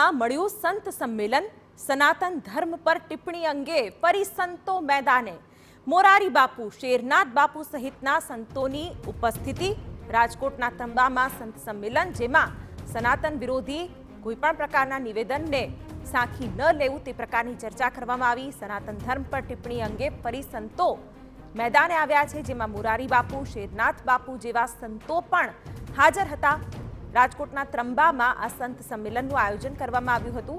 માં મળ્યું સંત સંમેલન। સનાતન ધર્મ પર ટિપ્પણી અંગે ફરી સંતો મેદાને। મોરારી બાપુ, શેરનાથ બાપુ સહિતના સંતોની ઉપસ્થિતિ। રાજકોટના ત્રંબામાં સંત સંમેલન, જેમાં સનાતન વિરોધી કોઈપણ પ્રકારના નિવેદનને સાંખી ન લેવું તે પ્રકારની ચર્ચા કરવામાં આવી। સનાતન ધર્મ પર ટિપ્પણી અંગે ફરી સંતો મેદાને આવ્યા છે, જેમાં મોરારી બાપુ, શેરનાથ બાપુ જેવા સંતો પણ હાજર હતા। રાજકોટના ત્રંબામાં આ સંત સંમેલનનું આયોજન કરવામાં આવ્યું હતું।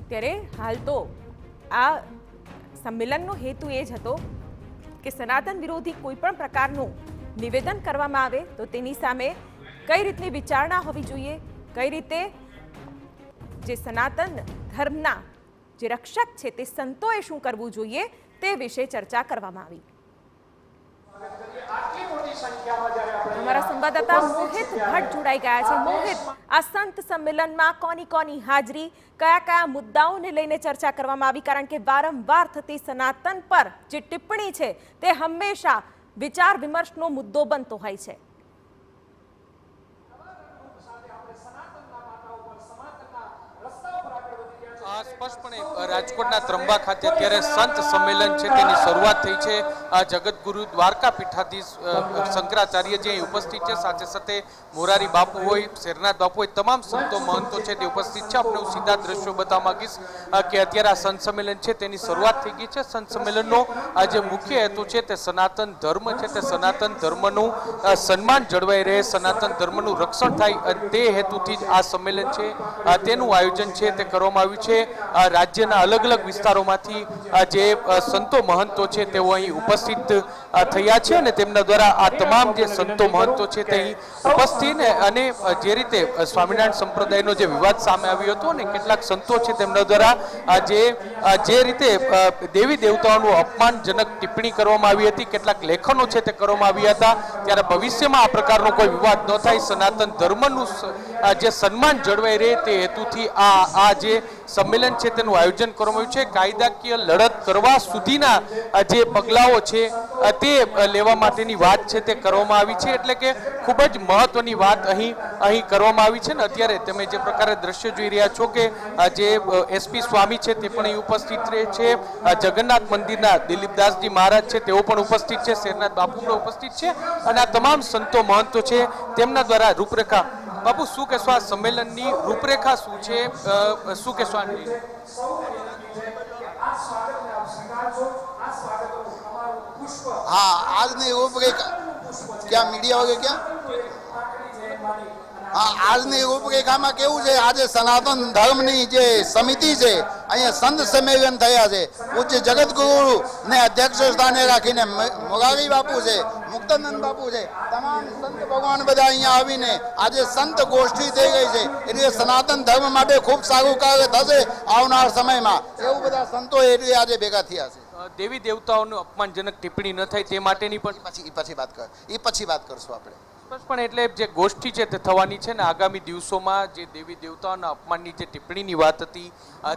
ત્યારે હાલ તો આ સંમેલનનો હેતુ એ જ હતો કે સનાતન વિરોધી કોઈપણ પ્રકારનું નિવેદન કરવામાં આવે તો તેની સામે કઈ રીતની વિચારણા હોવી જોઈએ, કઈ રીતે જે સનાતન ધર્મના જે રક્ષક છે તે સંતોએ શું કરવું જોઈએ તે વિશે ચર્ચા કરવામાં આવી। हमारा संवाददाता मोहित भट्ट जोड़ाई गया है। मोहित, आ संत सम्मेलन में कोनी कोनी हाजरी, कया कया मुद्दाओं ने लईने चर्चा करवामां आवी? कारण के वारंवार थती सनातन पर जे टिप्पणी छे ते हमेशा विचार विमर्शनो मुद्दो बनतो होय छे। स्पष्टपणे राजकोटना त्र्यंबा खाते अत्यारे संत सम्मेलन छे तेनी शरूआत थई छे। जगतगुरु द्वारका पीठाधीश शंकराचार्य जे उपस्थित छे, साथे साथे मोरारी बापू होय, शेरनाथ बापू होय, तमाम संतो महंतो छे ते उपस्थित छे। आपणे सीधा दृश्यो बताववा मांगीश के अत्यारे आ संत सम्मेलन छे तेनी शरूआत थई गई छे। संत सम्मेलननो आ जे मुख्य हेतु छे ते सनातन धर्म छे, ते सनातन धर्मनुं सन्मान जळवाई रहे, सनातन धर्मनुं रक्षण थाय ते हेतुथी आ सम्मेलन छे तेनुं आयोजन छे ते करवामां आव्युं छे। राज्यना अलग अलग विस्तारोमांथी जे संतो महंतो छे तेओ અહીં ઉપસ્થિત થયા છે અને તેમના દ્વારા આ તમામ જે સંતો મહંતો છે તે અહીં ઉપસ્થિત અને જે રીતે સ્વામિનારાયણ સંપ્રદાયનો જે વિવાદ સામે આવ્યો હતો અને કેટલાક સંતો છે તેમના દ્વારા જે રીતે દેવી દેવતાઓનું અપમાનજનક ટિપ્પણી કરવામાં આવી હતી, કેટલાક લેખનો છે તે કરવામાં આવ્યા હતા, ત્યારે ભવિષ્યમાં આ પ્રકારનો કોઈ વિવાદ ન થાય, સનાતન ધર્મનું જે સન્માન જળવાઈ રહે તે હેતુથી આ જે सम्मेलन है तेनु आयोजन करवामां आव्युं छे। कायदाकीय लड़त करवा सुधीना जे पगलाओ छे ते लेवा माटेनी वात छे ते करवामां आवी छे, एटले के खूब ज महत्वनी वात અહીં करवामां आवी छे। अत्यारे तमे जे प्रकारे दृश्य जोई रह्या छो के जे एसपी स्वामी छे ते पण અહીં उपस्थित रहे छे, जगन्नाथ मंदिरना दिलीपदासजी महाराज छे तेओ पण उपस्थित छे, शेरनाथ बापू पण उपस्थित छे અને આ તમામ સંતો મહંતો છે તેમના દ્વારા રૂપરેખા। बापू शू कहेशो आ सम्मेलननी रूपरेखा शू छे, शू कहेशो आ हाँ आज नहीं रूपरेखा क्या मीडिया वगैरह क्या हाँ आज नहीं रूपरेखा में केवुं छे आज सनातन धर्मनी जे समिति छे अहींया संत सम्मेलन थया छे। पूज्य जगतगुरु ने अध्यक्ष स्थाने राखीने मोरारी बापू छे, मुक्तानंद बापू छे, तमाम संत भगवान बधा अहींया आवीने आज संत गोष्ठी थई गई छे, એટલે સનાતન ધર્મ માટે ખૂબ સારું કાર્ય થશે આવનાર સમયમાં એવું બધા સંતો એટલે આજે ભેગા થયા છે। દેવી દેવતાઓનું અપમાનજનક ટિપ્પણી ન થાય તે માટેની પણ પછી વાત કરશું આપણે। સ્પષ્ટપણે એટલે જે ગોષ્ઠી છે તે થવાની છે ને આગામી દિવસોમાં જે દેવી દેવતાઓના અપમાનની જે ટિપ્પણીની વાત હતી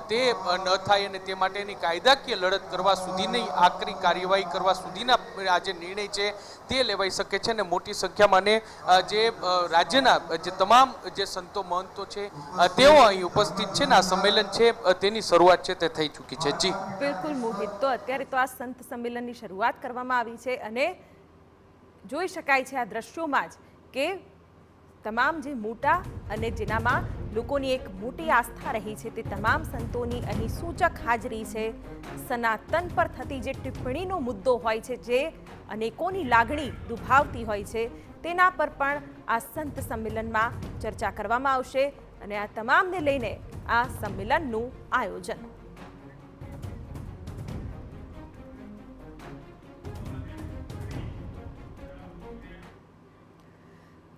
તે ન થાય અને તે માટેની કાયદાકીય લડત કરવા સુધીની આકરી કાર્યવાહી કરવા સુધીના આ જે નિર્ણય છે તે લેવાઈ શકે છે અને મોટી સંખ્યામાં અને જે રાજ્યના જે તમામ જે સંતો મહંતો છે તેઓ અહીં ઉપસ્થિત છે ને આ સંમેલન છે તેની શરૂઆત છે તે થઈ ચૂકી છે। જી બિલકુલ મોહિત, તો અત્યારે તો આ સંત સંમેલનની શરૂઆત કરવામાં આવી છે અને જોઈ શકાય છે આ દ્રશ્યોમાં જ કે તમામ જે મોટા અને જેનામાં લોકોની એક મોટી આસ્થા રહી છે તે તમામ સંતોની અહીં સૂચક હાજરી છે। સનાતન પર થતી જે ટિપ્પણીનો મુદ્દો હોય છે, જે અનેકોની લાગણી દુભાવતી હોય છે, તેના પર પણ આ સંત સંમેલનમાં ચર્ચા કરવામાં આવશે અને આ તમામને લઈને આ સંમેલનનું આયોજન।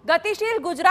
ગતિશીલ ગુજરાત